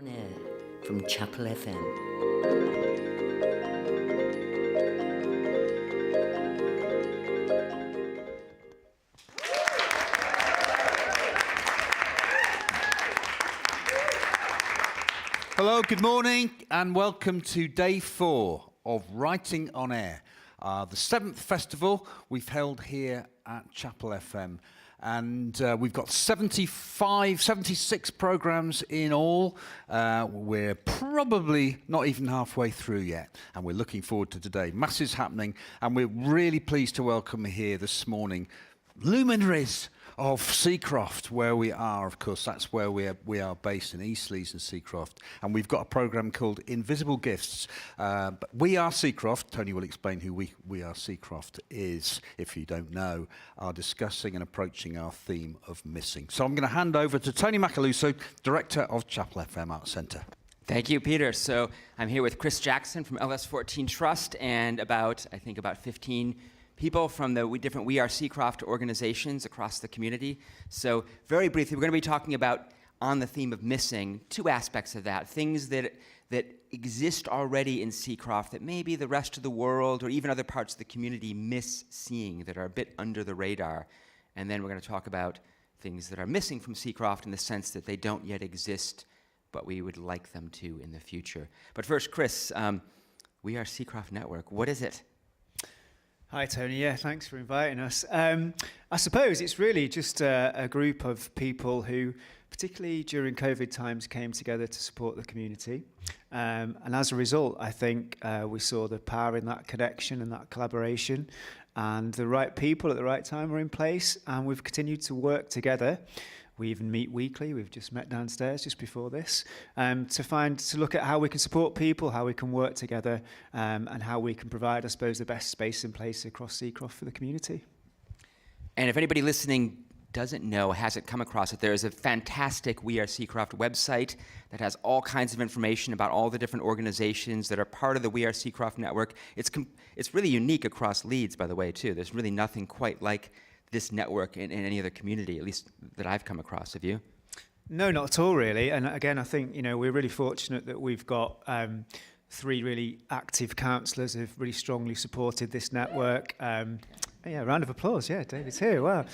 On air from Chapel FM. Hello, good morning, and welcome to day 4 of Writing on Air, the 7th festival we've held here at Chapel FM. And we've got 76 programmes in all. We're probably not even halfway through yet, and we're looking forward to today. Masses happening, and we're really pleased to welcome here this morning luminaries of Seacroft, where we are. Of course, that's where we are based, in East Leeds and Seacroft. And we've got a programme called Invisible Gifts. But We Are Seacroft, Tony will explain who We Are Seacroft is, if you don't know, are discussing and approaching our theme of missing. So I'm going to hand over to Tony Macaluso, Director of Chapel FM Arts Centre. Thank you, Peter. So I'm here with Chris Jackson from LS14 Trust and about 15 people from the different We Are Seacroft organizations across the community. So very briefly, we're going to be talking about, on the theme of missing, 2 aspects of that. Things that exist already in Seacroft that maybe the rest of the world or even other parts of the community miss seeing, that are a bit under the radar. And then we're going to talk about things that are missing from Seacroft in the sense that they don't yet exist, but we would like them to in the future. But first, Chris, We Are Seacroft Network, what is it? Hi, Tony. Yeah, thanks for inviting us. I suppose it's really just a group of people who, particularly during COVID times, came together to support the community. And as a result, I think we saw the power in that connection and that collaboration, and the right people at the right time were in place, and we've continued to work together. We even meet weekly. We've just met downstairs just before this to look at how we can support people, how we can work together, and how we can provide, I suppose, the best space and place across Seacroft for the community. And if anybody listening doesn't know, hasn't come across it, there is a fantastic We Are Seacroft website that has all kinds of information about all the different organizations that are part of the We Are Seacroft network. It's really unique across Leeds, by the way, too. There's really nothing quite like this network in any other community, at least that I've come across. Have you? No, not at all, really. And again, I think, we're really fortunate that we've got 3 really active councillors who've really strongly supported this network. Yeah, round of applause. Yeah, David's here. Wow.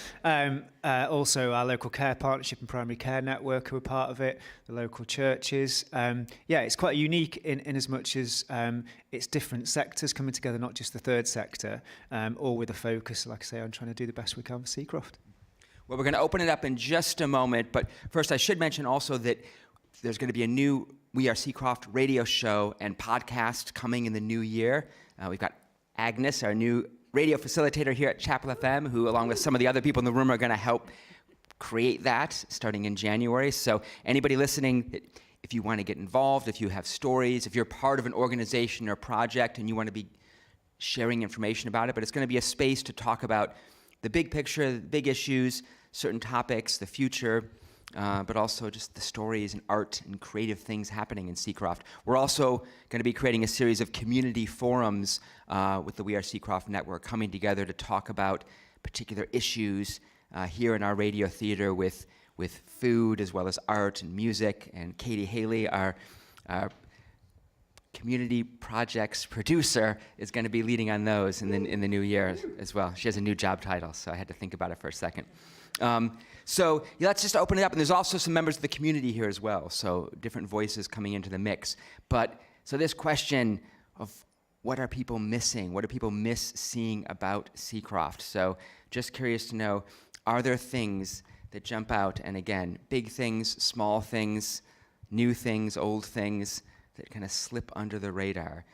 Also, our local care partnership and primary care network who are part of it, the local churches. Yeah, it's quite unique in as much as it's different sectors coming together, not just the third sector, all with a focus, like I say, on trying to do the best we can for Seacroft. Well, we're going to open it up in just a moment, but first I should mention also that there's going to be a new We Are Seacroft radio show and podcast coming in the new year. We've got Agnes, our new radio facilitator here at Chapel FM, who, along with some of the other people in the room, are going to help create that starting in January. So anybody listening, if you want to get involved, if you have stories, if you're part of an organization or project and you want to be sharing information about it, but it's going to be a space to talk about the big picture, the big issues, certain topics, the future, but also just the stories and art and creative things happening in Seacroft. We're also going to be creating a series of community forums with the We Are Seacroft network, coming together to talk about particular issues here in our radio theatre with food as well as art and music. And Katie Haley, our community projects producer, is going to be leading on those in the new year as well. She has a new job title, so I had to think about it for a second. So yeah, let's just open it up. And there's also some members of the community here as well, so different voices coming into the mix. But so this question of what are people missing? What do people miss seeing about Seacroft? So just curious to know, are there things that jump out? And again, big things, small things, new things, old things that kind of slip under the radar.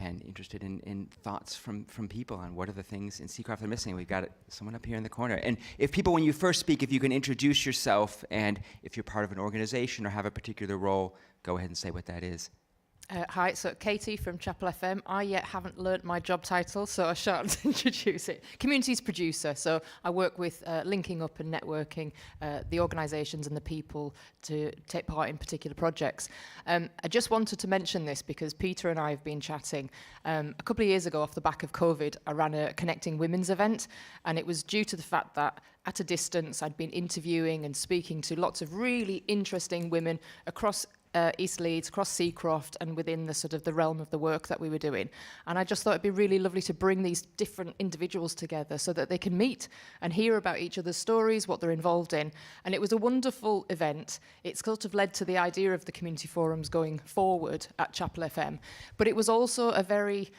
And interested in thoughts from people on what are the things in Seacroft they're missing. We've got someone up here in the corner. And if people, when you first speak, if you can introduce yourself, and if you're part of an organization or have a particular role, go ahead and say what that is. Hi, so Katie from Chapel FM. I yet haven't learnt my job title, so I shan't introduce it. Communities producer, so I work with linking up and networking the organisations and the people to take part in particular projects. I just wanted to mention this because Peter and I have been chatting. A couple of years ago, off the back of COVID, I ran a Connecting Women's event, and it was due to the fact that at a distance, I'd been interviewing and speaking to lots of really interesting women across East Leeds, across Seacroft, and within the sort of the realm of the work that we were doing. And I just thought it'd be really lovely to bring these different individuals together so that they can meet and hear about each other's stories, what they're involved in. And it was a wonderful event. It sort of led to the idea of the community forums going forward at Chapel FM. But it was also a very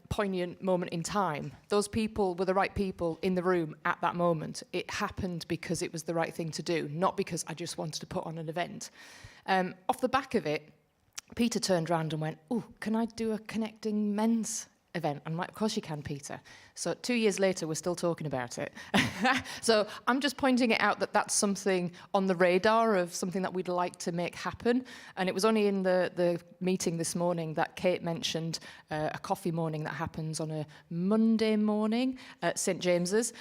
poignant moment in time. Those people were the right people in the room at that moment. It happened because it was the right thing to do, not because I just wanted to put on an event. Off the back of it, Peter turned around and went, "Oh, can I do a connecting men's event?" I'm like, "Of course you can, Peter." So 2 years later, we're still talking about it. So I'm just pointing it out that that's something on the radar of something that we'd like to make happen. And it was only in the meeting this morning that Kate mentioned a coffee morning that happens on a Monday morning at St James's,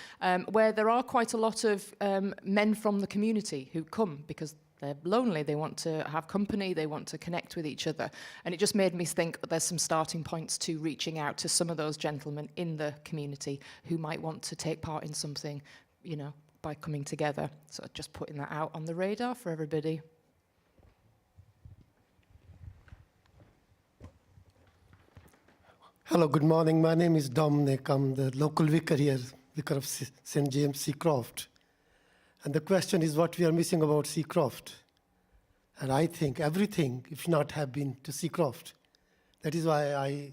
where there are quite a lot of men from the community who come because they're lonely, they want to have company, they want to connect with each other. And it just made me think there's some starting points to reaching out to some of those gentlemen in the community who might want to take part in something, you know, by coming together. So just putting that out on the radar for everybody. Hello, good morning. My name is Dominic. I'm the local vicar here, vicar of St. James Seacroft. And the question is what we are missing about Seacroft. And I think everything, if not have been to Seacroft. That is why I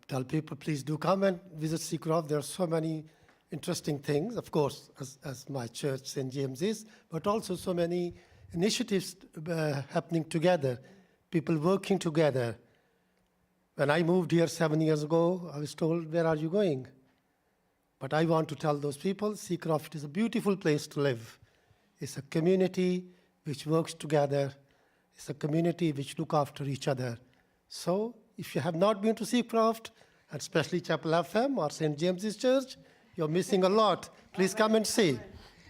tell people, please do come and visit Seacroft. There are so many interesting things, of course, as my church, St. James is, but also so many initiatives happening together, people working together. When I moved here 7 years ago, I was told, where are you going? But I want to tell those people, Seacroft is a beautiful place to live. It's a community which works together. It's a community which look after each other. So if you have not been to Seacroft, and especially Chapel FM or St. James's Church, you're missing a lot. Please come and see.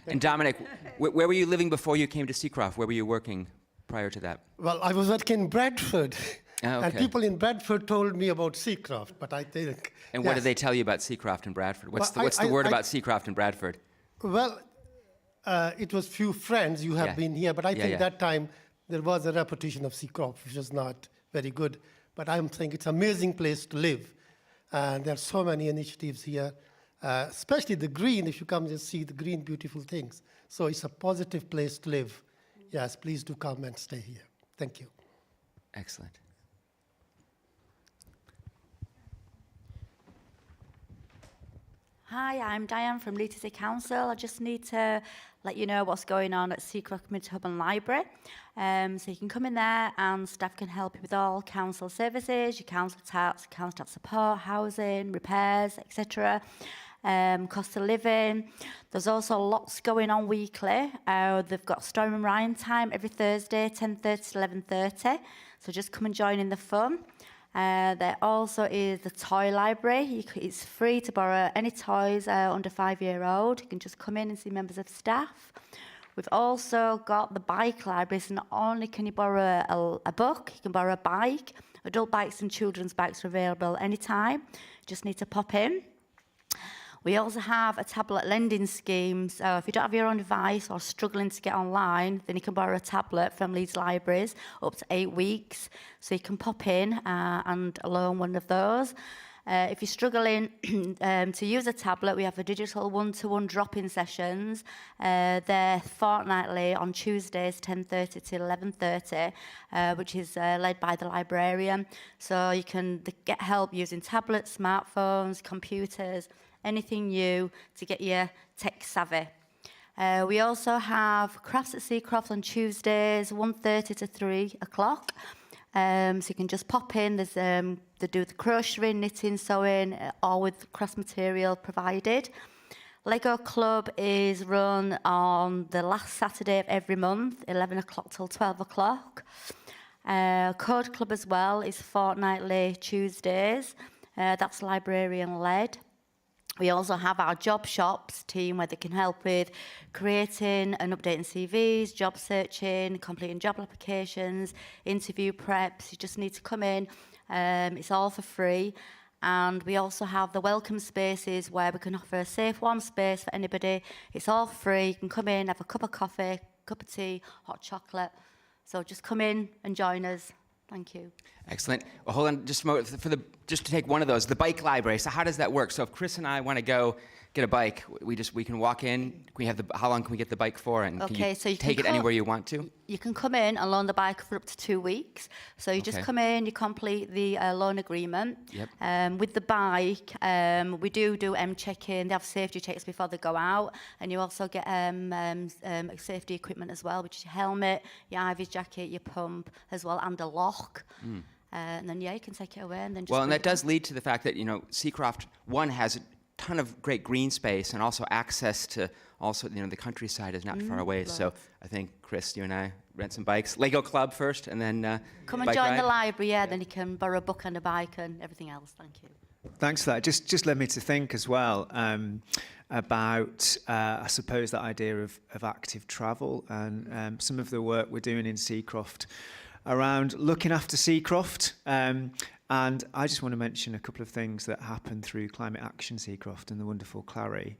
And Dominic, where were you living before you came to Seacroft? Where were you working prior to that? Well, I was working in Bradford. Oh, okay. And people in Bradford told me about Seacroft, but I think... And what did they tell you about Seacroft and Bradford? What's the word about Seacroft and Bradford? Well, it was few friends you have been here, but I think that time there was a reputation of Seacroft, which was not very good. But I'm saying it's an amazing place to live. And there are so many initiatives here, especially the green, if you come and see the green, beautiful things. So it's a positive place to live. Yes, please do come and stay here. Thank you. Excellent. Hi, I'm Diane from Leeds City Council. I just need to let you know what's going on at Seacroft Community Hub and Library. So you can come in there and staff can help you with all council services, your council tax support, housing, repairs, etc. Cost of living. There's also lots going on weekly. They've got Storm and Ryan time every Thursday, 10:30 to 11:30. So just come and join in the fun. There also is the toy library. It's free to borrow any toys under 5-year-old. You can just come in and see members of staff. We've also got the bike library. So not only can you borrow a book, you can borrow a bike. Adult bikes and children's bikes are available anytime. Just need to pop in. We also have a tablet lending scheme. So if you don't have your own device or struggling to get online, then you can borrow a tablet from Leeds Libraries up to 8 weeks. So you can pop in and loan one of those. If you're struggling to use a tablet, we have a digital one-to-one drop-in sessions. They're fortnightly on Tuesdays, 10:30 to 11:30, which is led by the librarian. So you can get help using tablets, smartphones, computers, anything new to get you tech savvy. We also have crafts at Seacroft on Tuesdays, 1:30 to 3 o'clock. So you can just pop in. There's they do the crocheting, knitting, sewing, all with crafts material provided. Lego Club is run on the last Saturday of every month, 11 o'clock till 12 o'clock. Code Club as well is fortnightly Tuesdays. That's librarian-led. We also have our job shops team where they can help with creating and updating CVs, job searching, completing job applications, interview preps. You just need to come in. It's all for free. And we also have the welcome spaces where we can offer a safe, warm space for anybody. It's all free. You can come in, have a cup of coffee, cup of tea, hot chocolate, So just come in and join us. Thank you. Excellent. Well, hold on just a moment just to take one of those, the bike library. So how does that work? So if Chris and I want to go get a bike, we can walk in. How long can we get the bike for? And can you take it anywhere you want to? You can come in and loan the bike for up to 2 weeks. So you just come in, you complete the loan agreement. Yep. With the bike, we do check-in. They have safety checks before they go out, and you also get safety equipment as well, which is your helmet, your Ivy's jacket, your pump as well, and a lock. And then you can take it away and then just. Well, and that does lead to the fact that Seacroft has a ton of great green space and also access to the countryside is not far away. So I think Chris, you and I rent some bikes. Lego Club first, and then come and join the library. Then you can borrow a book and a bike and everything else. Thank you. Thanks for that. Just led me to think as well about, I suppose, that idea of active travel and some of the work we're doing in Seacroft around looking after Seacroft. And I just want to mention a couple of things that happened through Climate Action Seacroft and the wonderful Clary,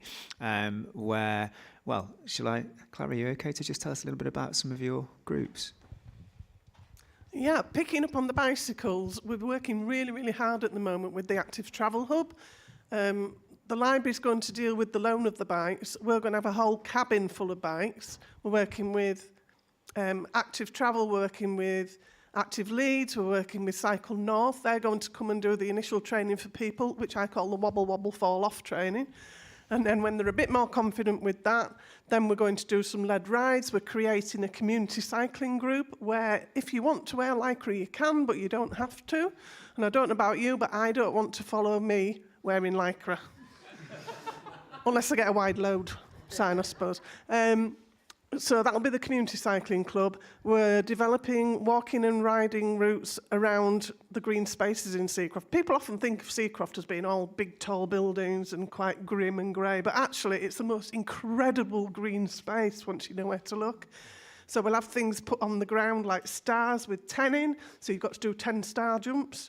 where, Clary, are you okay to just tell us a little bit about some of your groups? Yeah, picking up on the bicycles, we're working really, really hard at the moment with the Active Travel Hub. The library's going to deal with the loan of the bikes. We're going to have a whole cabin full of bikes. We're working with Active Travel, working with Active Leeds, we're working with Cycle North. They're going to come and do the initial training for people, which I call the wobble, wobble, fall off training. And then when they're a bit more confident with that, then we're going to do some led rides. We're creating a community cycling group where if you want to wear lycra, you can, but you don't have to. And I don't know about you, but I don't want to follow me wearing lycra. Unless I get a wide load sign, I suppose. So that'll be the Community Cycling Club. We're developing walking and riding routes around the green spaces in Seacroft. People often think of Seacroft as being all big, tall buildings and quite grim and grey, but actually it's the most incredible green space once you know where to look. So we'll have things put on the ground like stars with 10 in, so you've got to do 10 star jumps.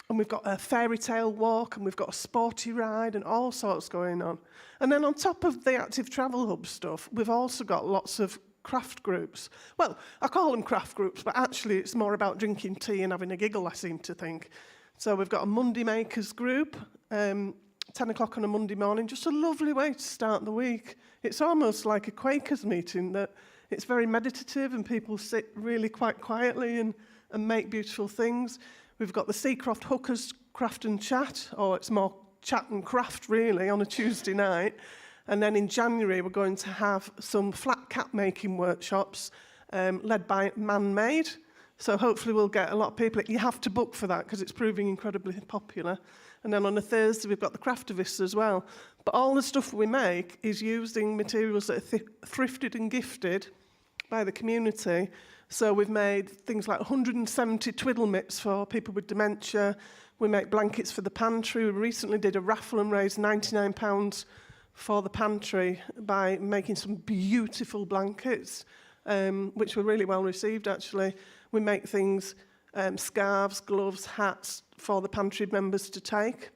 And we've got a fairy tale walk, and we've got a sporty ride and all sorts going on. And then on top of the Active Travel Hub stuff, we've also got lots of craft groups. Well, I call them craft groups, but actually it's more about drinking tea and having a giggle, I seem to think. So we've got a Monday Makers group, 10 o'clock on a Monday morning, just a lovely way to start the week. It's almost like a Quakers meeting, that it's very meditative and people sit really quite quietly and make beautiful things. We've got the Seacroft Hookers Craft and Chat, or it's more chat and craft really, on a Tuesday night. And then in January we're going to have some flat cap making workshops led by Man-Made. So hopefully we'll get a lot of people. You have to book for that because it's proving incredibly popular. And then on a Thursday we've got the Craftivists as well. But all the stuff we make is using materials that are thrifted and gifted by the community. So we've made things like 170 twiddle mitts for people with dementia. We make blankets for the pantry. We recently did a raffle and raised £99 for the pantry by making some beautiful blankets, which were really well received, actually. We make things, scarves, gloves, hats for the pantry members to take.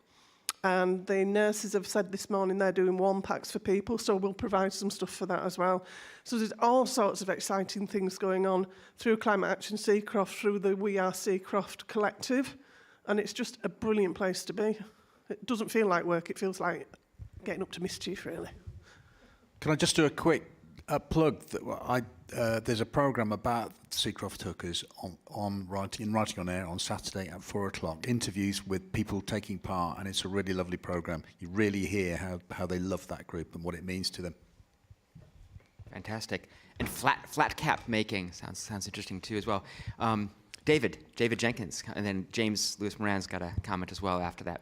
And the nurses have said this morning they're doing warm packs for people, so we'll provide some stuff for that as well. So there's all sorts of exciting things going on through Climate Action Seacroft, through the We Are Seacroft collective, and it's just a brilliant place to be. It doesn't feel like work, it feels like getting up to mischief, really. Can I just do a quick plug? There's a programme about Seacroft Hookers on Writing on Air on Saturday at 4 o'clock. Interviews with people taking part, and it's a really lovely programme. You really hear how they love that group and what it means to them. Fantastic. And flat cap making sounds interesting too as well. David Jenkins, and then James Lewis Moran's got a comment as well after that.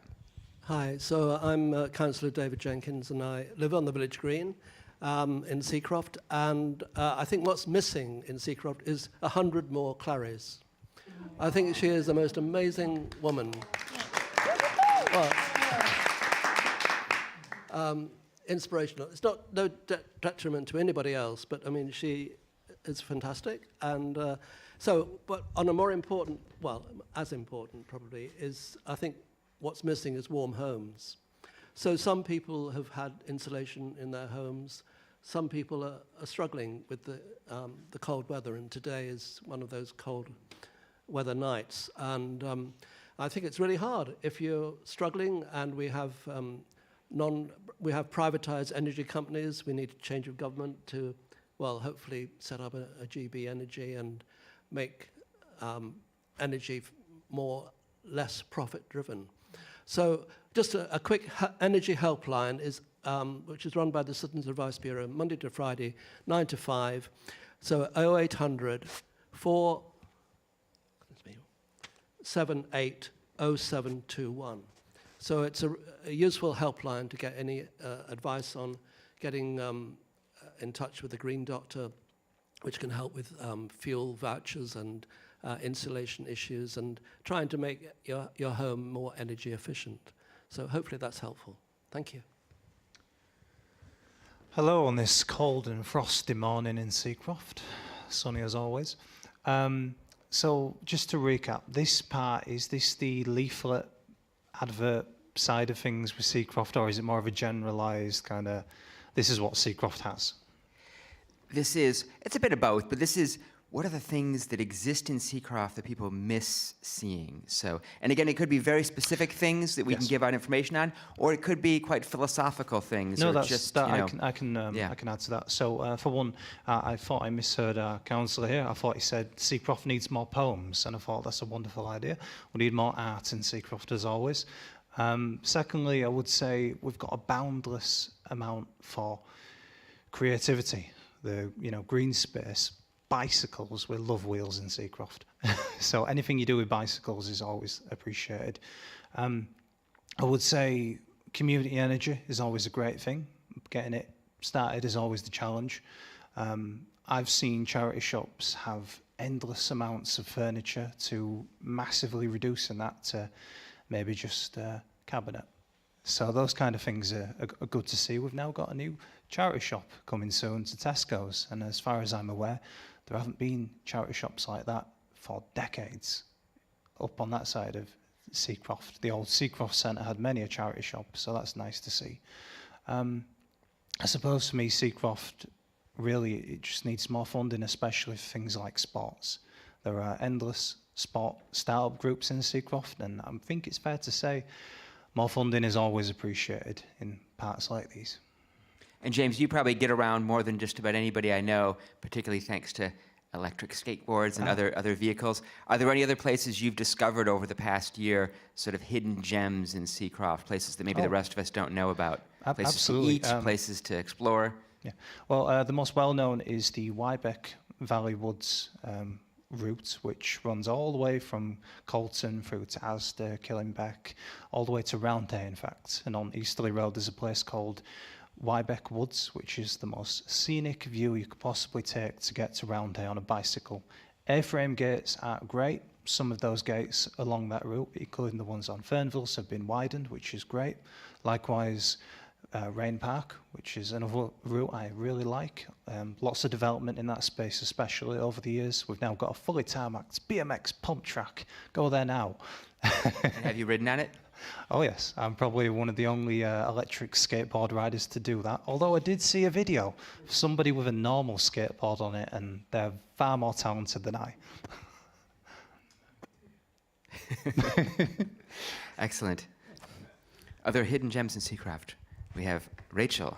Hi, so I'm Councillor David Jenkins, and I live on the Village Green in Seacroft, and I think what's missing in Seacroft is 100 more Clarys. I think she is the most amazing woman. Well, inspirational. It's no detriment to anybody else, but I mean, she is fantastic. And but on a more important, well, as important probably, is I think what's missing is warm homes. So some people have had insulation in their homes, some people are struggling with the cold weather, and today is one of those cold weather nights. And I think it's really hard if you're struggling, and we have privatized energy companies. We need a change of government to, well, hopefully set up a GB Energy and make energy less profit driven. So just a quick energy helpline is which is run by the Citizens Advice Bureau Monday to Friday, 9 to 5. So 0800 478 0721. So it's a useful helpline to get any advice on getting in touch with the Green Doctor, which can help with fuel vouchers and insulation issues and trying to make your home more energy efficient. So hopefully that's helpful. Thank you. Hello on this cold and frosty morning in Seacroft. Sunny as always. So just to recap, this part, is this the leaflet advert side of things with Seacroft, or is it more of a generalised kind of, this is what Seacroft has? It's a bit of both, but this is, what are the things that exist in Seacroft that people miss seeing? So, and again, it could be very specific things that we can give out information on, or it could be quite philosophical things. No, or that's just, that. you know, I can add to that. So, for one, I thought I misheard our councillor here. I thought he said Seacroft needs more poems, and I thought that's a wonderful idea. We need more art in Seacroft, as always. Secondly, I would say we've got a boundless amount for creativity. The green space. Bicycles, we love wheels in Seacroft. So anything you do with bicycles is always appreciated. I would say community energy is always a great thing. Getting it started is always the challenge. I've seen charity shops have endless amounts of furniture to massively reducing that to maybe just a cabinet. So those kind of things are good to see. We've now got a new charity shop coming soon to Tesco's, and as far as I'm aware, there haven't been charity shops like that for decades up on that side of Seacroft. The old Seacroft Centre had many a charity shop, so that's nice to see. I suppose for me, Seacroft, really, it just needs more funding, especially for things like sports. There are endless sport startup groups in Seacroft, and I think it's fair to say more funding is always appreciated in parts like these. and James, you probably get around more than just about anybody I know, particularly thanks to electric skateboards and other vehicles. Are there any other places you've discovered over the past year, sort of hidden gems in Seacroft, places that maybe the rest of us don't know about? Places Absolutely. to eat, places to explore? Yeah. Well, the most well-known is the Wybeck Valley Woods route, which runs all the way from Colton through to Asda, Killingbeck, all the way to Roundhay, in fact. And on Easterly Road, there's a place called Wybeck Woods, which is the most scenic view you could possibly take to get to Roundhay on a bicycle. A-frame gates are great. Some of those gates along that route, including the ones on Fernville's, have been widened, which is great. Likewise, Rain Park, which is another route I really like. Lots of development in that space, especially over the years. We've now got a fully tarmacked BMX pump track. Go there now. And have you ridden on it? Oh yes, I'm probably one of the only electric skateboard riders to do that. Although I did see a video of somebody with a normal skateboard on it, and they're far more talented than I. Excellent. Other hidden gems in Seacroft? We have Rachel.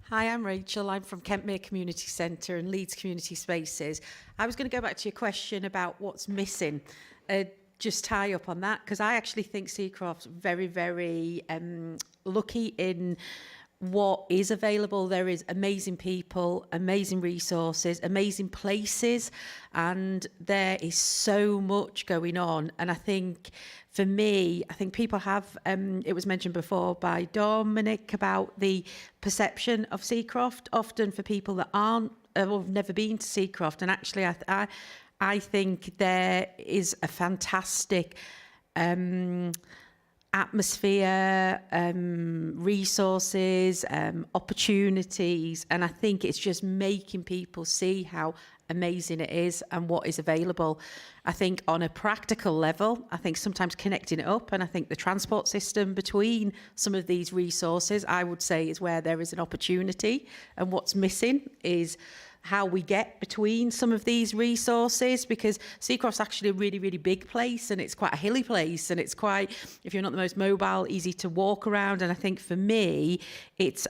Hi, I'm Rachel. I'm from Kentmere Community Centre and Leeds Community Spaces. I was going to go back to your question about what's missing. Just tie up on that, because I actually think Seacroft's very, very lucky in what is available. There is amazing people, amazing resources, amazing places, and there is so much going on. And I think, for me, I think people have, it was mentioned before by Dominic about the perception of Seacroft, often for people that aren't, or have never been to Seacroft. And actually, I think there is a fantastic atmosphere, resources, opportunities, and I think it's just making people see how amazing it is and what is available. I think on a practical level, I think sometimes connecting it up, and I think the transport system between some of these resources, I would say, is where there is an opportunity. And what's missing is how we get between some of these resources, because Seacroft's actually a really, really big place, and it's quite a hilly place, and it's quite, if you're not the most mobile, easy to walk around. And I think for me, it's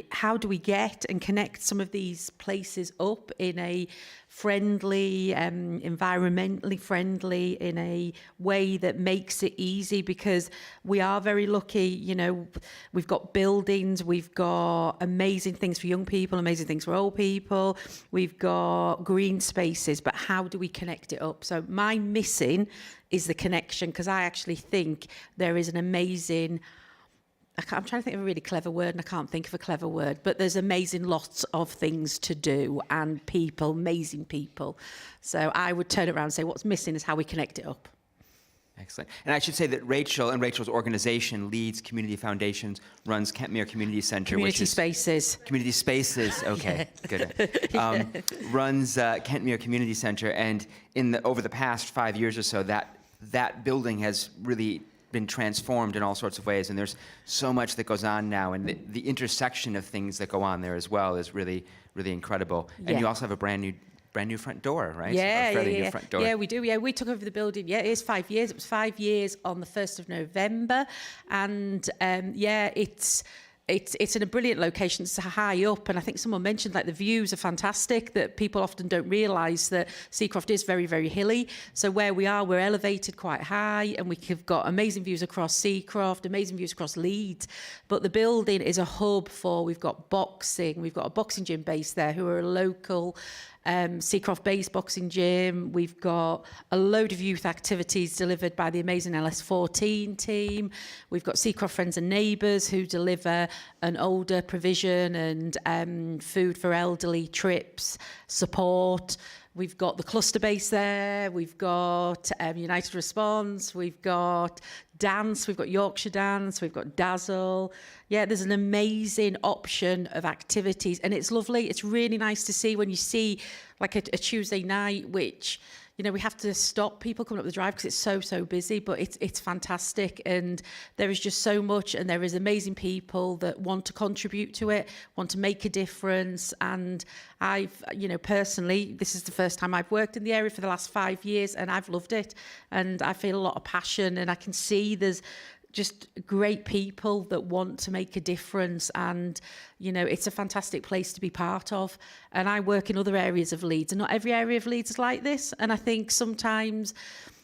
how do we get and connect some of these places up in a friendly, environmentally friendly, in a way that makes it easy, because we are very lucky, you know, we've got buildings, we've got amazing things for young people, amazing things for old people, we've got green spaces, but how do we connect it up? So my missing is the connection, because I actually think there is an amazing, I'm trying to think of a really clever word and I can't think of a clever word, but there's amazing lots of things to do and people, amazing people. So I would turn it around and say what's missing is how we connect it up. Excellent. And I should say that Rachel and Rachel's organization leads Community Foundations, runs Kentmere Community Centre, Community Spaces. Community Spaces, okay, good. Runs Kentmere Community Centre, and over the past 5 years or so, that building has really been transformed in all sorts of ways, and there's so much that goes on now, and the intersection of things that go on there as well is really, really incredible. And you also have a brand new front door, right? New front door. Yeah, we do. Yeah, we took over the building. Yeah, it is 5 years. It was 5 years on the 1st of November, and it's in a brilliant location. It's high up, and I think someone mentioned like the views are fantastic, that people often don't realise that Seacroft is very, very hilly. So where we are, we're elevated quite high, and we've got amazing views across Seacroft, amazing views across Leeds. But the building is a hub we've got boxing, we've got a boxing gym based there who are a local Seacroft-based boxing gym. We've got a load of youth activities delivered by the amazing LS14 team. We've got Seacroft Friends and Neighbours who deliver an older provision and food for elderly, trips, support. We've got the cluster base there. We've got United Response. We've got dance. We've got Yorkshire Dance. We've got Dazzle. Yeah, there's an amazing option of activities, and it's lovely. It's really nice to see when you see like a Tuesday night, which, you know, we have to stop people coming up the drive because it's so busy, but it's fantastic, and there is just so much, and there is amazing people that want to contribute to it, want to make a difference. And I've, you know, personally, this is the first time I've worked in the area for the last 5 years, and I've loved it, and I feel a lot of passion, and I can see there's just great people that want to make a difference, and you know, it's a fantastic place to be part of. And I work in other areas of Leeds, and not every area of Leeds is like this, and I think sometimes,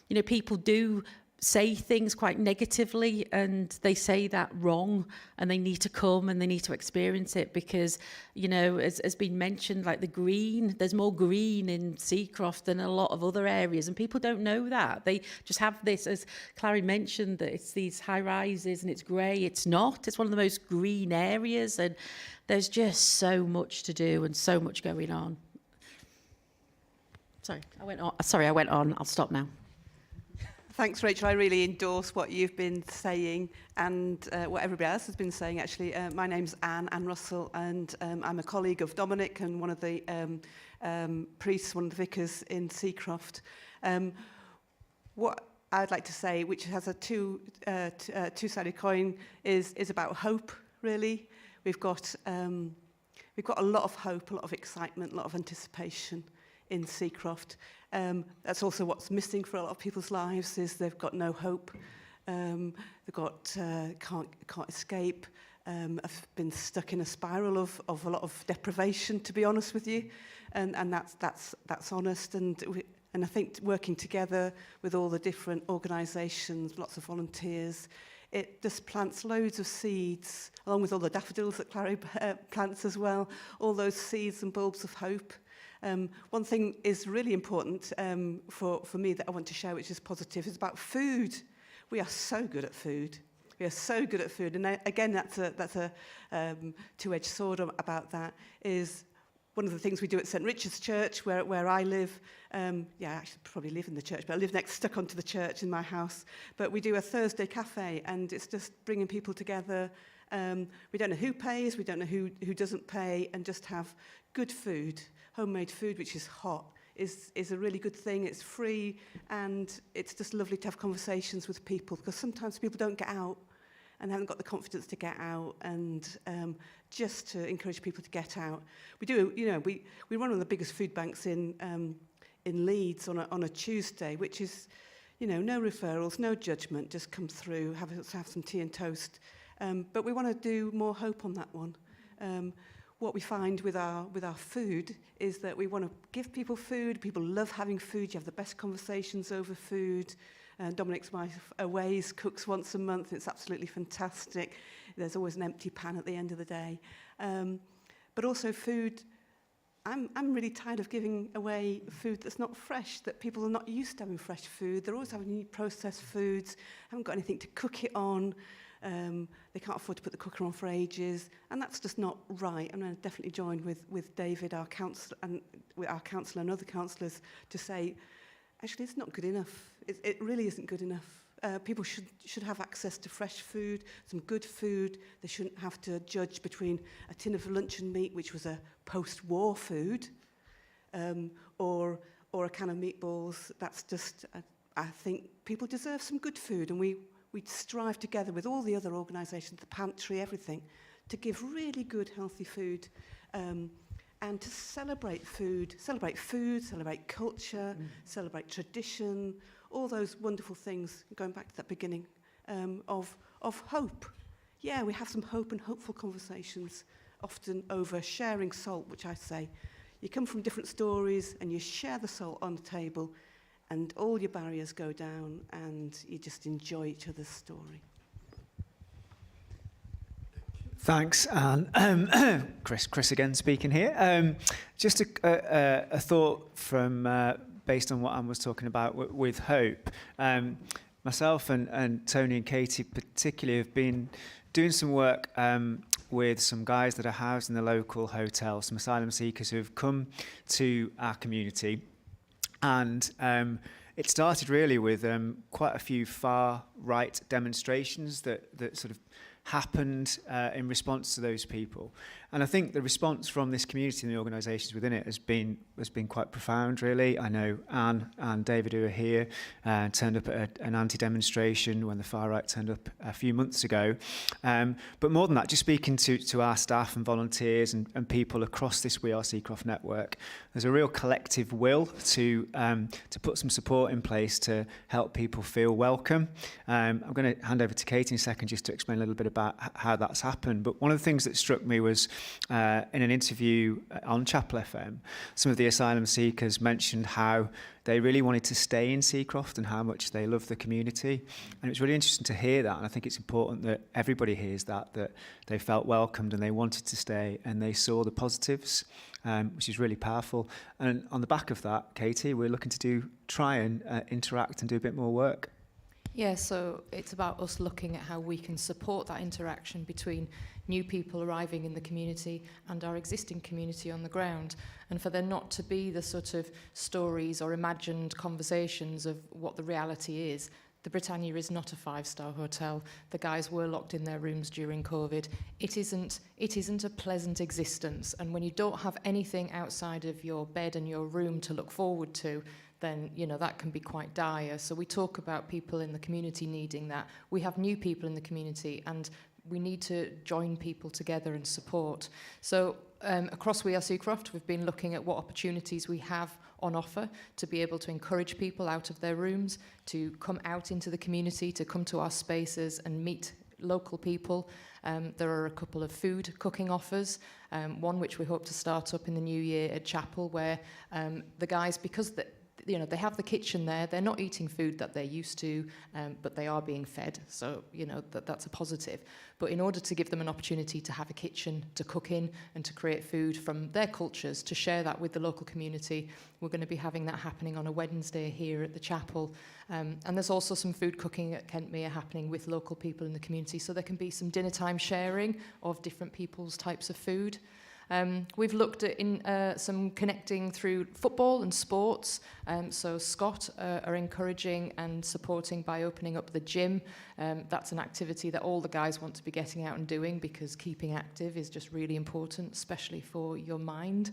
you know, people do say things quite negatively, and they say that wrong, and they need to come and they need to experience it, because, you know, as has been mentioned, like the green, there's more green in Seacroft than a lot of other areas, and people don't know that. They just have this, as Clary mentioned, that it's these high rises and it's grey. It's not. It's one of the most green areas, and there's just so much to do and so much going on. Sorry, I went on. I'll stop now. Thanks, Rachel. I really endorse what you've been saying and what everybody else has been saying, actually. My name's Anne Russell, and I'm a colleague of Dominic and one of the priests, one of the vicars in Seacroft. What I'd like to say, which has a two-sided coin, is about hope, really. We've got a lot of hope, a lot of excitement, a lot of anticipation in Seacroft. That's also what's missing for a lot of people's lives, is they've got no hope. They've got can't escape. Have been stuck in a spiral of a lot of deprivation, to be honest with you, and that's honest. And I think working together with all the different organisations, lots of volunteers, it just plants loads of seeds, along with all the daffodils that Clary plants as well. All those seeds and bulbs of hope. One thing is really important for me that I want to share, which is positive, is about food. We are so good at food. We are so good at food. And again, that's a two-edged sword about that. Is one of the things we do at St. Richard's Church, where I live. I actually probably live in the church, but I live stuck onto the church in my house. But we do a Thursday cafe, and it's just bringing people together. We don't know who pays, we don't know who doesn't pay, and just have good food, homemade food, which is hot, is a really good thing. It's free, and it's just lovely to have conversations with people, because sometimes people don't get out and haven't got the confidence to get out, and just to encourage people to get out. We do, we run one of the biggest food banks in Leeds on a Tuesday, which is, no referrals, no judgment, just come through, have some tea and toast. But we want to do more hope on that one. What we find with our food is that we want to give people food. People love having food. You have the best conversations over food. Dominic's wife Aways cooks once a month. It's absolutely fantastic. There's always an empty pan at the end of the day. But also food, I'm really tired of giving away food that's not fresh, that people are not used to having fresh food. They're always having processed foods, haven't got anything to cook it on. They can't afford to put the cooker on for ages, and that's just not right. I'm going to definitely join with David, our councillor, and with our councillor and other councillors to say, actually, it's not good enough. It really isn't good enough. People should have access to fresh food, some good food. They shouldn't have to judge between a tin of luncheon meat, which was a post-war food, or a can of meatballs. That's just, I think people deserve some good food, and we strive together with all the other organisations, the pantry, everything, to give really good, healthy food, and to celebrate food, celebrate culture, celebrate tradition, all those wonderful things, going back to that beginning, of hope. Yeah, we have some hope and hopeful conversations, often over sharing salt, which I say, you come from different stories and you share the salt on the table, and all your barriers go down, and you just enjoy each other's story. Thanks, Anne. Chris again speaking here. Just a thought from based on what Anne was talking about with hope. Myself and Tony and Katie particularly have been doing some work with some guys that are housed in the local hotel, some asylum seekers who have come to our community. And it started really with quite a few far-right demonstrations that sort of happened in response to those people. And I think the response from this community and the organisations within it has been quite profound, really. I know Anne and David, who are here, turned up at an anti-demonstration when the far right turned up a few months ago. But more than that, just speaking to our staff and volunteers and people across this We Are Seacroft network, there's a real collective will to put some support in place to help people feel welcome. I'm going to hand over to Kate in a second just to explain a little bit about how that's happened. But one of the things that struck me was in an interview on Chapel FM, some of the asylum seekers mentioned how they really wanted to stay in Seacroft and how much they love the community. And it was really interesting to hear that. And I think it's important that everybody hears that they felt welcomed and they wanted to stay and they saw the positives, which is really powerful. And on the back of that, Katie, we're looking to try and interact and do a bit more work. Yeah, so it's about us looking at how we can support that interaction between new people arriving in the community and our existing community on the ground, and for there not to be the sort of stories or imagined conversations of what the reality is. The Britannia is not a 5-star hotel. The guys were locked in their rooms during COVID. It isn't a pleasant existence, and when you don't have anything outside of your bed and your room to look forward to, then that can be quite dire. So we talk about people in the community needing that. We have new people in the community, and we need to join people together and support. So across We Are Seacroft, we've been looking at what opportunities we have on offer to be able to encourage people out of their rooms, to come out into the community, to come to our spaces and meet local people. There are a couple of food cooking offers, one which we hope to start up in the new year at Chapel, where the guys, because they have the kitchen there, they're not eating food that they're used to, but they are being fed, so that's a positive. But in order to give them an opportunity to have a kitchen to cook in and to create food from their cultures, to share that with the local community, we're going to be having that happening on a Wednesday here at the Chapel. And there's also some food cooking at Kentmere happening with local people in the community, so there can be some dinner time sharing of different people's types of food. We've looked at some connecting through football and sports. So Scott are encouraging and supporting by opening up the gym. That's an activity that all the guys want to be getting out and doing, because keeping active is just really important, especially for your mind.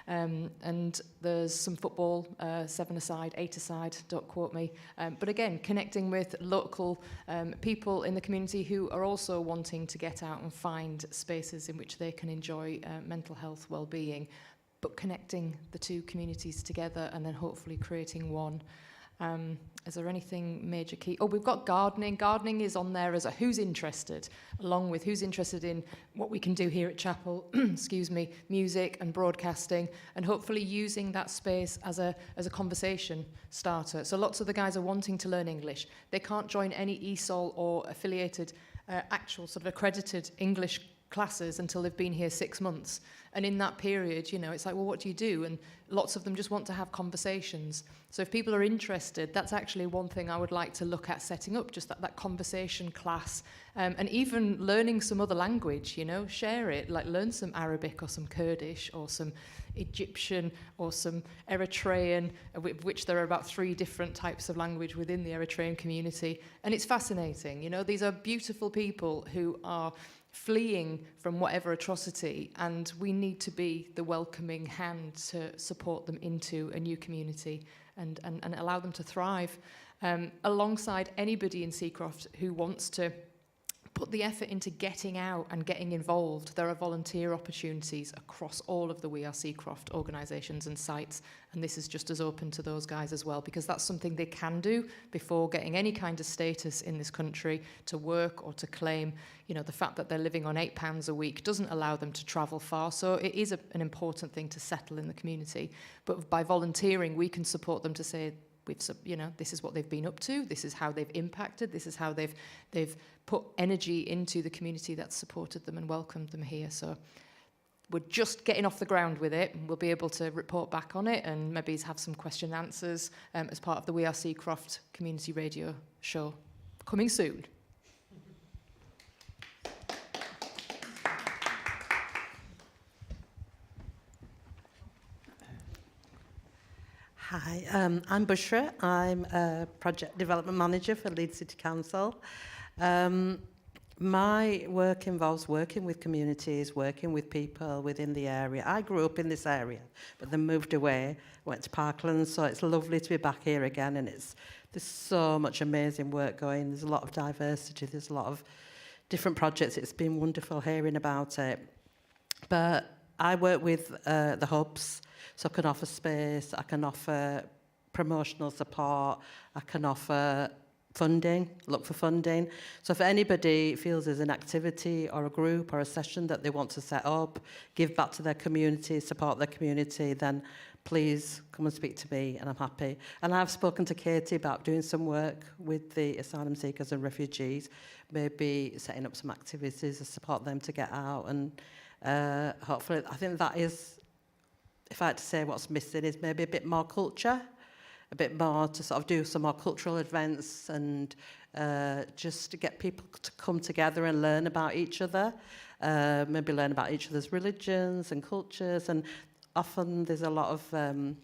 And there's some football, 7-a-side, 8-a-side, don't quote me. But again, connecting with local people in the community who are also wanting to get out and find spaces in which they can enjoy mental health well-being, but connecting the two communities together and then hopefully creating one. Is there anything major key? Oh, we've got gardening. Gardening is on there as a who's interested, along with who's interested in what we can do here at Chapel, excuse me, music and broadcasting, and hopefully using that space as a conversation starter. So lots of the guys are wanting to learn English. They can't join any ESOL or affiliated, actual sort of accredited English classes until they've been here 6 months. And in that period, you know, it's like, well, what do you do? And lots of them just want to have conversations. So if people are interested, that's actually one thing I would like to look at setting up, just that conversation class. And even learning some other language, you know, share it, like learn some Arabic or some Kurdish or some Egyptian or some Eritrean, which there are about 3 different types of language within the Eritrean community. And it's fascinating, you know, these are beautiful people who are fleeing from whatever atrocity, and we need to be the welcoming hand to support them into a new community and allow them to thrive. Alongside anybody in Seacroft who wants to put the effort into getting out and getting involved, there are volunteer opportunities across all of the We Are Seacroft organisations and sites, and this is just as open to those guys as well, because that's something they can do before getting any kind of status in this country to work or to claim. You know, the fact that they're living on £8 a week doesn't allow them to travel far, so it is an important thing to settle in the community. But by volunteering, we can support them to say, you know, this is what they've been up to, this is how they've impacted, this is how they've put energy into the community that's supported them and welcomed them here. So we're just getting off the ground with it. We'll be able to report back on it and maybe have some question and answers as part of the We Are Seacroft community radio show coming soon. Hi, I'm Bushra. I'm a project development manager for Leeds City Council. My work involves working with communities, working with people within the area. I grew up in this area, but then moved away, went to Parkland, so it's lovely to be back here again, and there's so much amazing work going. There's a lot of diversity, there's a lot of different projects. It's been wonderful hearing about it. But I work with the hubs, so I can offer space, I can offer promotional support, I can offer funding, look for funding. So if anybody feels there's an activity or a group or a session that they want to set up, give back to their community, support their community, then please come and speak to me, and I'm happy. And I've spoken to Katie about doing some work with the asylum seekers and refugees, maybe setting up some activities to support them to get out. And hopefully, I think that is, if I had to say what's missing, is maybe a bit more culture, a bit more to sort of do some more cultural events and just to get people to come together and learn about each other, maybe learn about each other's religions and cultures. And often there's a lot of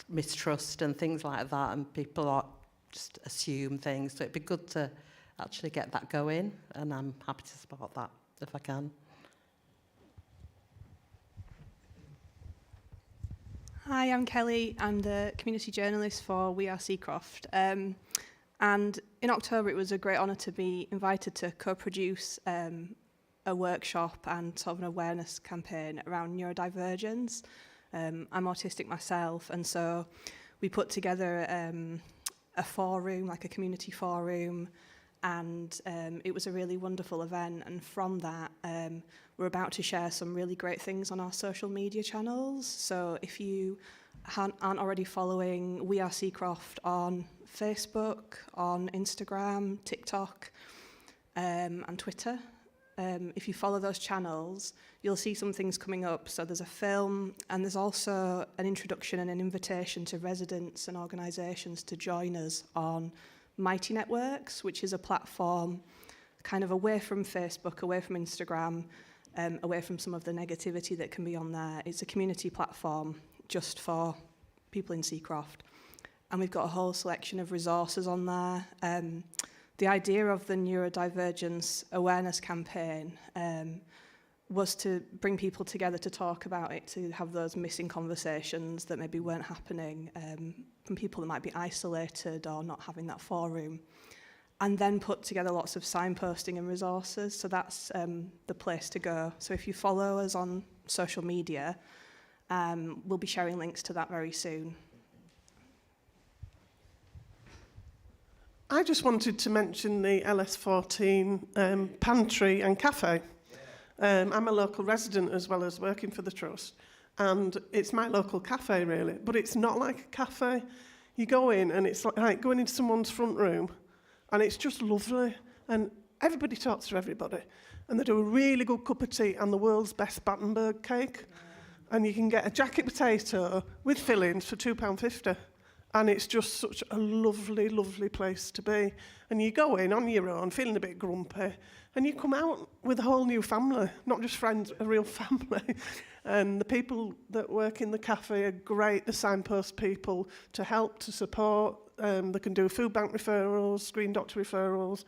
mistrust and things like that, and people are just assume things. So it'd be good to actually get that going, and I'm happy to support that if I can. Hi, I'm Kelly. I'm the community journalist for We Are Seacroft. And in October, it was a great honour to be invited to co-produce a workshop and sort of an awareness campaign around neurodivergence. I'm autistic myself, and so we put together a forum, like a community forum, and it was a really wonderful event. And from that, we're about to share some really great things on our social media channels. So if you aren't already following We Are Seacroft on Facebook, on Instagram, TikTok, and Twitter, if you follow those channels, you'll see some things coming up. So there's a film, and there's also an introduction and an invitation to residents and organisations to join us on Mighty Networks, which is a platform kind of away from Facebook, away from Instagram, away from some of the negativity that can be on there. It's a community platform just for people in Seacroft. And we've got a whole selection of resources on there. The idea of the neurodivergence awareness campaign was to bring people together to talk about it, to have those missing conversations that maybe weren't happening from people that might be isolated or not having that forum, and then put together lots of signposting and resources. So that's the place to go. So if you follow us on social media, we'll be sharing links to that very soon. I just wanted to mention the LS14 pantry and cafe. I'm a local resident as well as working for the Trust, and it's my local cafe really, but it's not like a cafe. You go in and it's like going into someone's front room, and it's just lovely, and everybody talks to everybody, and they do a really good cup of tea and the world's best Battenberg cake, and you can get a jacket potato with fillings for £2.50. And it's just such a lovely, lovely place to be. And you go in on your own, feeling a bit grumpy, and you come out with a whole new family, not just friends, a real family. And the people that work in the cafe are great, the signpost people, to help, to support. They can do food bank referrals, screen doctor referrals,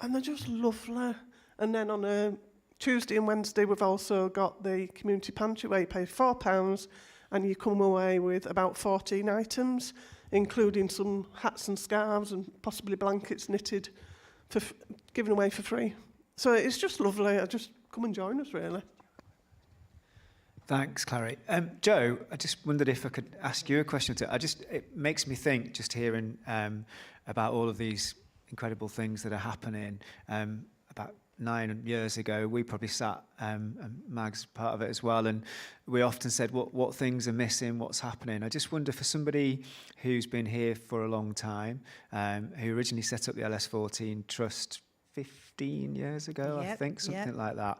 and they're just lovely. And then on a Tuesday and Wednesday, we've also got the community pantry where you pay £4, and you come away with about 14 items, including some hats and scarves and possibly blankets knitted, given away for free. So it's just lovely. Just come and join us, really. Thanks, Clary. Joe, I just wondered if I could ask you a question. It makes me think, just hearing about all of these incredible things that are happening. About 9 years ago, we probably sat, and Mag's part of it as well, and we often said what things are missing, what's happening. I just wonder, for somebody who's been here for a long time, who originally set up the LS14 Trust 15 years ago, I think, something like that.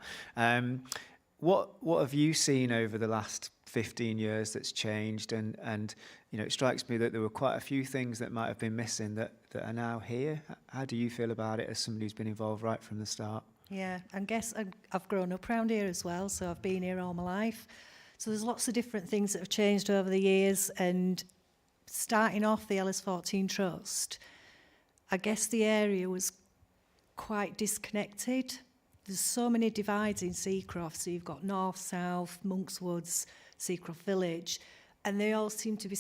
What have you seen over the last 15 years that's changed? And you know, it strikes me that there were quite a few things that might have been missing that are now here. How do you feel about it as somebody who's been involved right from the start? Yeah, I guess I've grown up around here as well, so I've been here all my life. So there's lots of different things that have changed over the years, and starting off the LS14 Trust, I guess the area was quite disconnected. There's so many divides in Seacroft, so you've got north, south, Monkswoods, Seacroft Village, and they all seem to be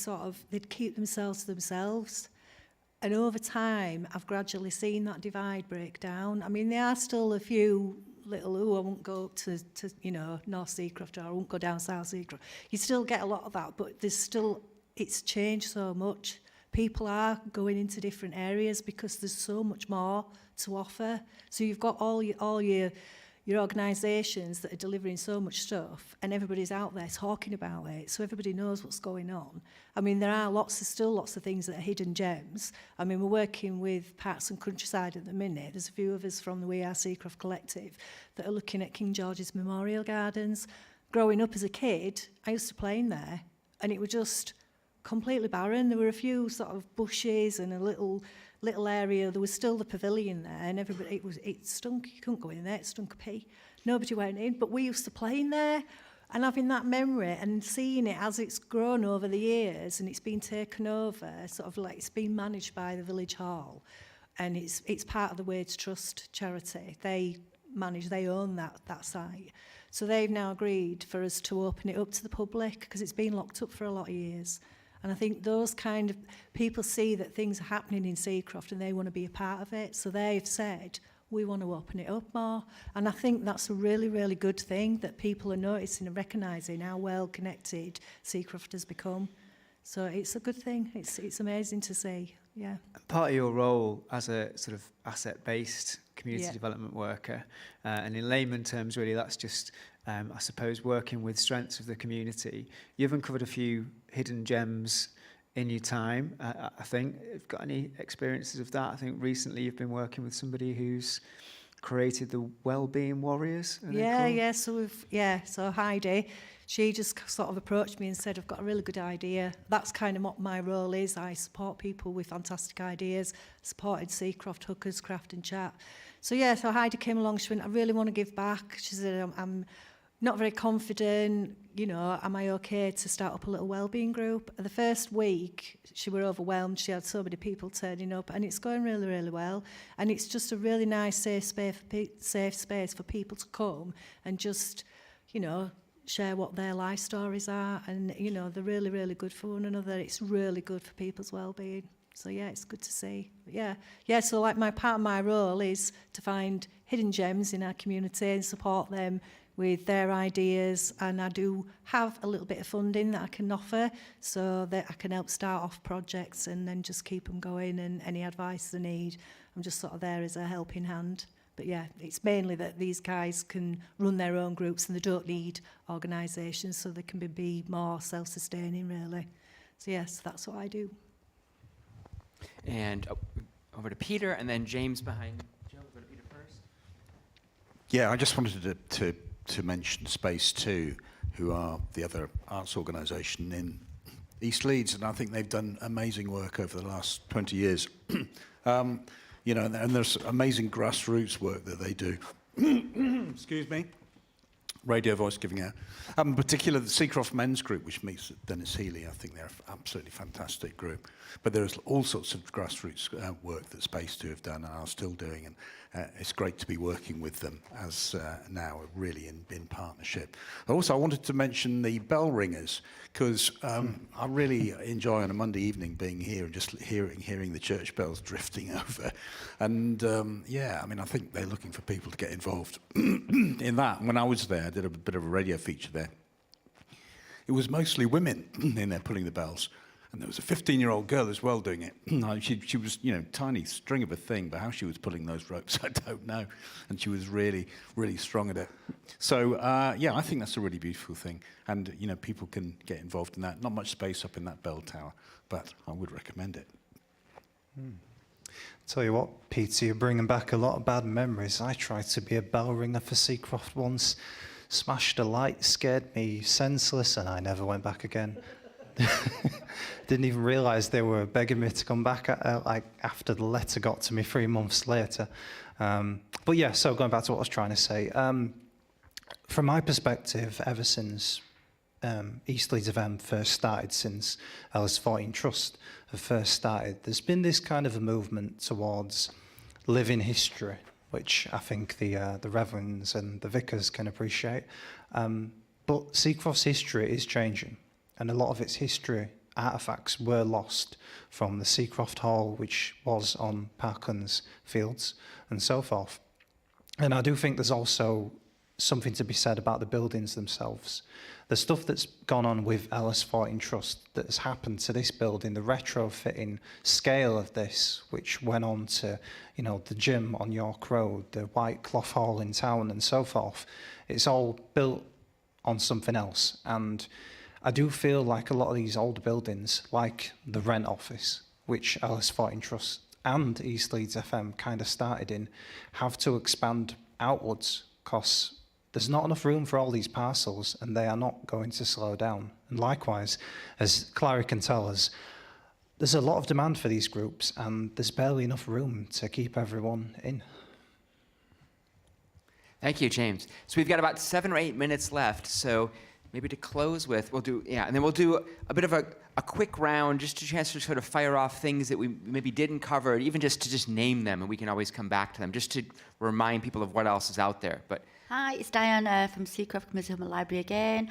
they'd keep themselves to themselves. And over time, I've gradually seen that divide break down. I mean, there are still a few little, I won't go up to North Seacroft, or I won't go down South Seacroft. You still get a lot of that, but it's changed so much. People are going into different areas because there's so much more to offer. So you've got all your organisations that are delivering so much stuff, and everybody's out there talking about it, so everybody knows what's going on. I mean, there are still lots of things that are hidden gems. I mean, we're working with Parks and Countryside at the minute. There's a few of us from the We Are Seacroft collective that are looking at King George's Memorial Gardens. Growing up as a kid, I used to play in there, and it was just completely barren. There were a few sort of bushes and a little area. There was still the pavilion there, and it stunk. You couldn't go in there. It stunk of pee. Nobody went in, but we used to play in there, and having that memory and seeing it as it's grown over the years, and it's been taken over, sort of like it's been managed by the village hall, and it's part of the Wades Trust charity. They own that site. So they've now agreed for us to open it up to the public, because it's been locked up for a lot of years. And I think those kind of people see that things are happening in Seacroft and they want to be a part of it. So they've said, we want to open it up more. And I think that's a really, really good thing, that people are noticing and recognising how well connected Seacroft has become. So it's a good thing. It's amazing to see. Yeah. Part of your role as a sort of asset-based community development worker, and in layman terms, really, that's just, I suppose, working with strengths of the community. You've uncovered a few hidden gems in your time, I think. Have you got any experiences of that? I think recently you've been working with somebody who's created the Wellbeing Warriors. So Heidi, she just sort of approached me and said, I've got a really good idea. That's kind of what my role is. I support people with fantastic ideas. Supported Seacroft Hookers, Craft and Chat. So Heidi came along. She went, I really want to give back. She said, not very confident, you know, am I okay to start up a little wellbeing group? The first week, she were overwhelmed. She had so many people turning up, and it's going really, really well. And it's just a really nice, safe space for people to come and just, you know, share what their life stories are. And, you know, they're really, really good for one another. It's really good for people's wellbeing. So, yeah, it's good to see. But yeah, so like part of my role is to find hidden gems in our community and support them with their ideas, and I do have a little bit of funding that I can offer so that I can help start off projects and then just keep them going, and any advice they need, I'm just sort of there as a helping hand. But yeah, it's mainly that these guys can run their own groups and they don't need organisations, so they can be more self-sustaining, really. So yes, that's what I do. And over to Peter, and then James behind Joe. Go to Peter first. Yeah, I just wanted to mention Space 2, who are the other arts organisation in East Leeds, and I think they've done amazing work over the last 20 years. You know, and there's amazing grassroots work that they do. Excuse me. Radio voice giving out. In particular, the Seacroft Men's Group, which meets at Dennis Healy, I think they're an absolutely fantastic group. But there's all sorts of grassroots work that Space 2 have done and are still doing, and it's great to be working with them as now, really in partnership. Also, I wanted to mention the bell ringers, because I really enjoy on a Monday evening being here and just hearing the church bells drifting over. And yeah, I mean, I think they're looking for people to get involved in that. When I was there, I did a bit of a radio feature there. It was mostly women in there pulling the bells. And there was a 15-year-old girl as well doing it. She was, you know, tiny string of a thing, but how she was pulling those ropes, I don't know. And she was really, really strong at it. So, yeah, I think that's a really beautiful thing. And, you know, people can get involved in that. Not much space up in that bell tower, but I would recommend it. Tell you what, Peter, you're bringing back a lot of bad memories. I tried to be a bell ringer for Seacroft once, smashed a light, scared me senseless, and I never went back again. Didn't even realise they were begging me to come back like after the letter got to me 3 months later. But yeah, so going back to what I was trying to say, from my perspective, ever since East Leeds FM first started, since LS14 Trust have first started, there's been this kind of a movement towards living history, which I think the reverends and the vicars can appreciate. But Seacroft's history is changing. And a lot of its history artefacts were lost from the Seacroft Hall, which was on Parklands Fields and so forth. And I do think there's also something to be said about the buildings themselves. The stuff that's gone on with LS14 Trust that has happened to this building, the retrofitting scale of this, which went on to, you know, the gym on York Road, the White Cloth Hall in town and so forth, it's all built on something else. And I do feel like a lot of these old buildings, like the Rent Office, which LS14 Trust and East Leeds FM kind of started in, have to expand outwards because there's not enough room for all these parcels and they are not going to slow down. And likewise, as Clary can tell us, there's a lot of demand for these groups and there's barely enough room to keep everyone in. Thank you, James. So we've got about 7 or 8 minutes left. So maybe to close with, we'll do a bit of a quick round, just a chance to sort of fire off things that we maybe didn't cover, even just to just name them, and we can always come back to them, just to remind people of what else is out there. But hi, it's Diane from Seacroft Community Home and Library again.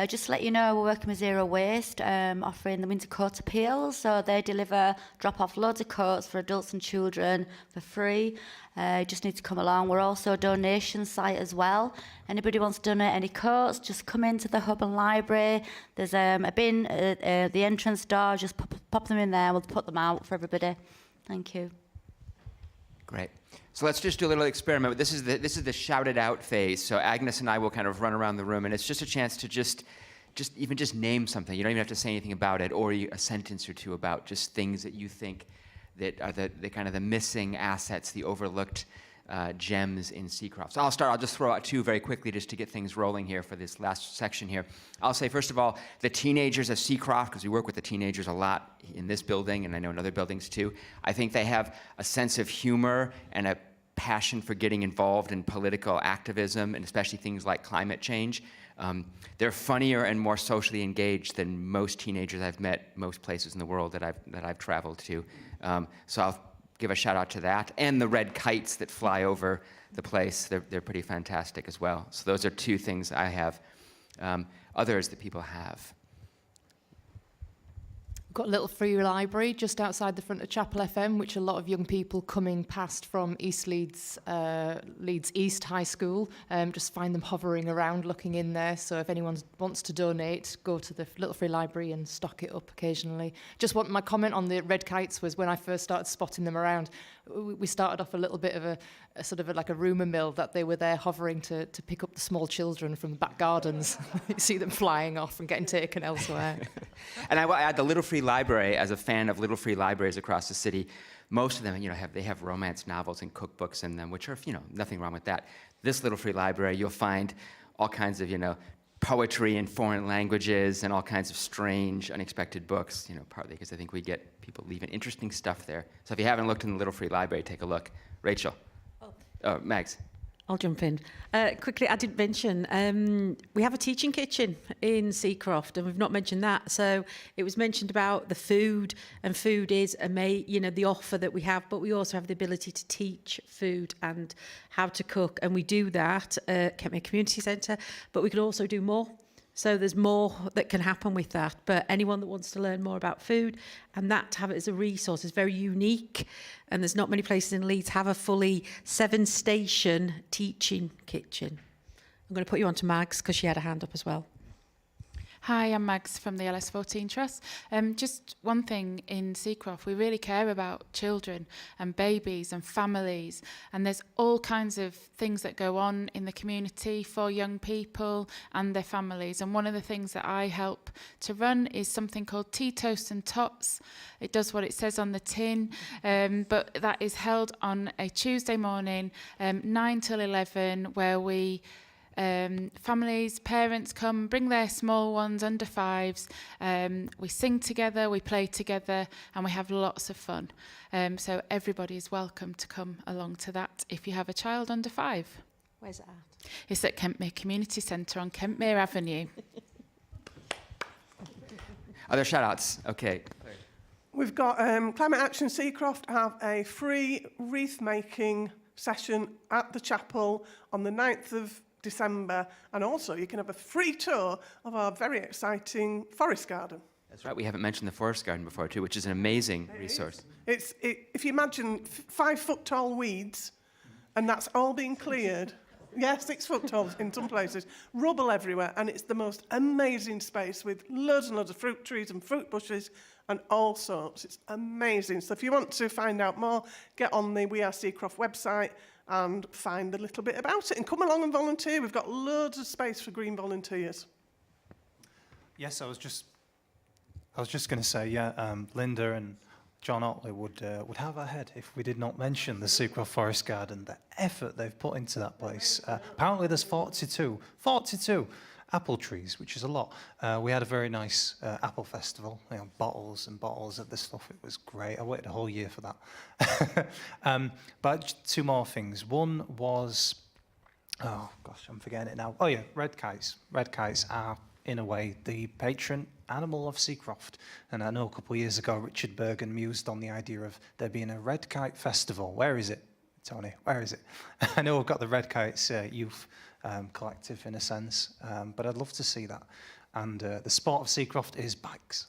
Just to let you know, we're working with Zero Waste, offering the winter coat appeals. So they drop off loads of coats for adults and children for free. You just need to come along. We're also a donation site as well. Anybody wants to donate any coats, just come into the hub and library. There's a bin at the entrance door. Just pop them in there. We'll put them out for everybody. Thank you. Great. So let's just do a little experiment. This is the shouted out phase. So Agnes and I will kind of run around the room, and it's just a chance to just name something. You don't even have to say anything about it, or a sentence or two about just things that you think that are the kind of the missing assets, the overlooked gems in Seacroft. So I'll just throw out 2 very quickly just to get things rolling here for this last section here. I'll say, first of all, the teenagers of Seacroft, because we work with the teenagers a lot in this building, and I know in other buildings too. I think they have a sense of humor and a passion for getting involved in political activism, and especially things like climate change. They're funnier and more socially engaged than most teenagers I've met most places in the world that I've traveled to. So I'll give a shout out to that, and the red kites that fly over the place. They're pretty fantastic as well. So those are two things I have. Others that people have. We've got a little free library just outside the front of Chapel FM, which a lot of young people coming past from East Leeds, Leeds East High School, just find them hovering around looking in there. So if anyone wants to donate, go to the little free library and stock it up occasionally. Just want my comment on the red kites was when I first started spotting them around, we started off a little bit of a sort of like a rumour mill that they were there hovering to pick up the small children from the back gardens. You see them flying off and getting taken elsewhere. And I will add the Little Free Library, as a fan of Little Free Libraries across the city, most of them, they have romance novels and cookbooks in them, which are, nothing wrong with that. This Little Free Library, you'll find all kinds of, poetry in foreign languages and all kinds of strange, unexpected books, partly because I think we get people leaving interesting stuff there. So if you haven't looked in the Little Free Library, take a look. Rachel. Mags. I'll jump in. Quickly, I didn't mention, we have a teaching kitchen in Seacroft, and we've not mentioned that. So it was mentioned about the food, and food is, the offer that we have, but we also have the ability to teach food and how to cook, and we do that at Kentmere Community Centre, but we can also do more. So there's more that can happen with that. But anyone that wants to learn more about food and that to have it as a resource is very unique. And there's not many places in Leeds have a fully 7-station teaching kitchen. I'm going to put you on to Mags because she had a hand up as well. Hi, I'm Mags from the LS14 Trust. Just one thing in Seacroft, we really care about children and babies and families, and there's all kinds of things that go on in the community for young people and their families. And one of the things that I help to run is something called Tea, Toast and Tots. It does what it says on the tin, but that is held on a Tuesday morning, 9 till 11, where we families, parents come, bring their small ones, under 5s. We sing together, we play together, and we have lots of fun. So everybody is welcome to come along to that if you have a child under 5. Where's it at? It's at Kentmere Community Centre on Kentmere Avenue. Other shout-outs? Okay. We've got Climate Action Seacroft have a free wreath-making session at the chapel on the 9th of December, and also you can have a free tour of our very exciting forest garden. That's right, we haven't mentioned the forest garden before too, which is an amazing resource. If you imagine 5-foot tall weeds, and that's all being cleared. Yeah, 6 foot tall in some places, rubble everywhere, and it's the most amazing space with loads and loads of fruit trees and fruit bushes and all sorts. It's amazing. So if you want to find out more, get on the We Are Seacroft website and find a little bit about it, and come along and volunteer. We've got loads of space for green volunteers. Yes, I was just going to say, Linda and John Otley would have our head if we did not mention the Seacroft Forest Garden, the effort they've put into that place. Apparently there's 42 apple trees, which is a lot. We had a very nice apple festival, bottles and bottles of this stuff. It was great. I waited a whole year for that. But 2 more things. One was, oh gosh, I'm forgetting it now. Oh yeah, red kites. Red kites are, in a way, the patron animal of Seacroft. And I know a couple of years ago, Richard Bergen mused on the idea of there being a red kite festival. Where is it, Tony? Where is it? I know we've got the Red Kites youth collective in a sense, but I'd love to see that. And the sport of Seacroft is bikes.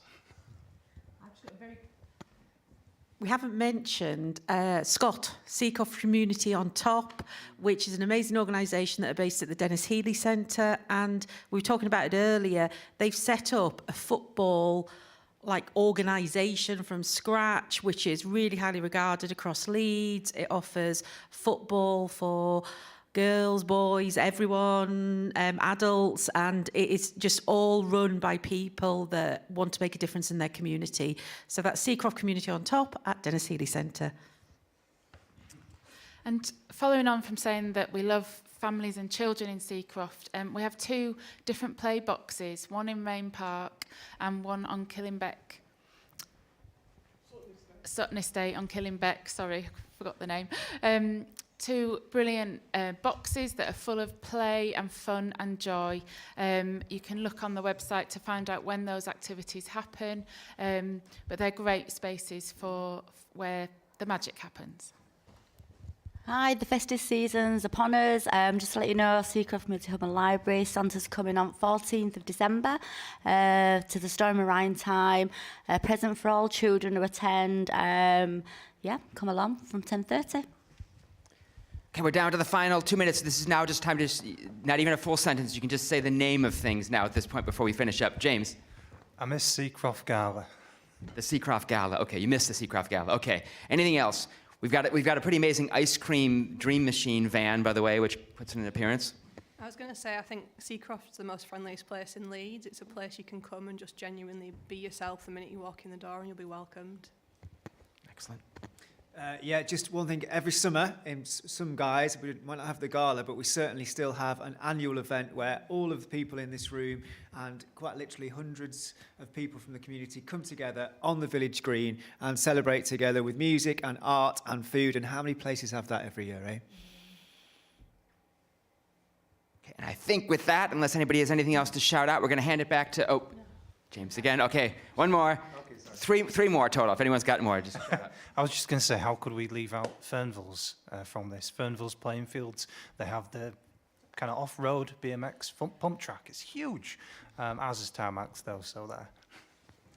We haven't mentioned Scott, Seacroft Community on Top, which is an amazing organisation that are based at the Dennis Healy Centre. And we were talking about it earlier. They've set up a football organisation from scratch, which is really highly regarded across Leeds. It offers football for girls, boys, everyone, adults, and it is just all run by people that want to make a difference in their community. So that's Seacroft Community on Top at Dennis Healy Centre. And following on from saying that we love families and children in Seacroft, we have 2 different play boxes, one in Rain Park and one on Killingbeck. Sutton Estate on Killingbeck, sorry, forgot the name. 2 brilliant boxes that are full of play and fun and joy. You can look on the website to find out when those activities happen, but they're great spaces for where the magic happens. Hi, the festive season's upon us. Just to let you know, Seacroft Community Hub and Library, Santa's coming on 14th of December to the Stormy Rhine time. A present for all children to attend. Yeah, come along from 10:30. Okay, we're down to the final 2 minutes. This is now just time to, not even a full sentence. You can just say the name of things now at this point before we finish up. James? I miss Seacroft Gala. The Seacroft Gala. Okay, you missed the Seacroft Gala. Okay. Anything else? We've got a pretty amazing ice cream dream machine van, by the way, which puts in an appearance. I was going to say, I think Seacroft's the most friendliest place in Leeds. It's a place you can come and just genuinely be yourself the minute you walk in the door and you'll be welcomed. Excellent. Yeah, just one thing. Every summer, some guys, we might not have the gala, but we certainly still have an annual event where all of the people in this room and quite literally hundreds of people from the community come together on the village green and celebrate together with music and art and food. And how many places have that every year, eh? Okay, and I think with that, unless anybody has anything else to shout out, we're going to hand it back to, James again. Okay, one more. Three more total. If anyone's got more, just shout out. I was just going to say, how could we leave out Fernville's from this? Fernville's playing fields, they have the kind of off-road BMX pump track. It's huge. Ours is tarmacs, though, so there.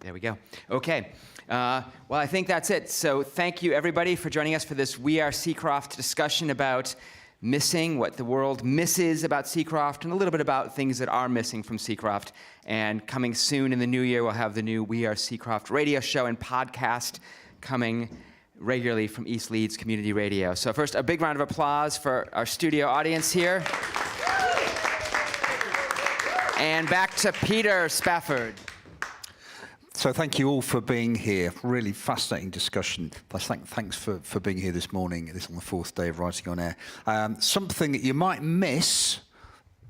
There we go. Okay. Well, I think that's it. So thank you, everybody, for joining us for this We Are Seacroft discussion about missing, what the world misses about Seacroft, and a little bit about things that are missing from Seacroft. And coming soon in the new year, we'll have the new We Are Seacroft radio show and podcast coming regularly from East Leeds Community Radio. So first, a big round of applause for our studio audience here. And back to Peter Spafford. So thank you all for being here. Really fascinating discussion. Thanks for being here this morning, this on the 4th day of Writing on Air. Something that you might miss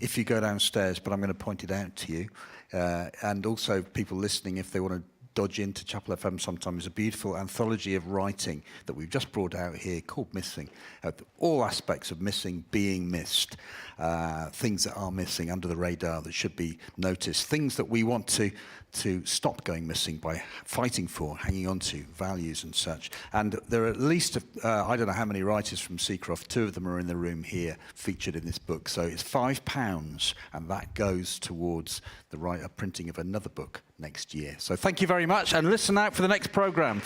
if you go downstairs, but I'm going to point it out to you. And also people listening, if they want to dodge into Chapel FM sometime, is a beautiful anthology of writing that we've just brought out here called Missing. All aspects of missing, being missed, things that are missing under the radar that should be noticed, things that we want to stop going missing by fighting for, hanging on to, values and such. And there are at least, I don't know how many writers from Seacroft, 2 of them are in the room here, featured in this book. So it's £5, and that goes towards the printing of another book next year. So thank you very much, and listen out for the next programme.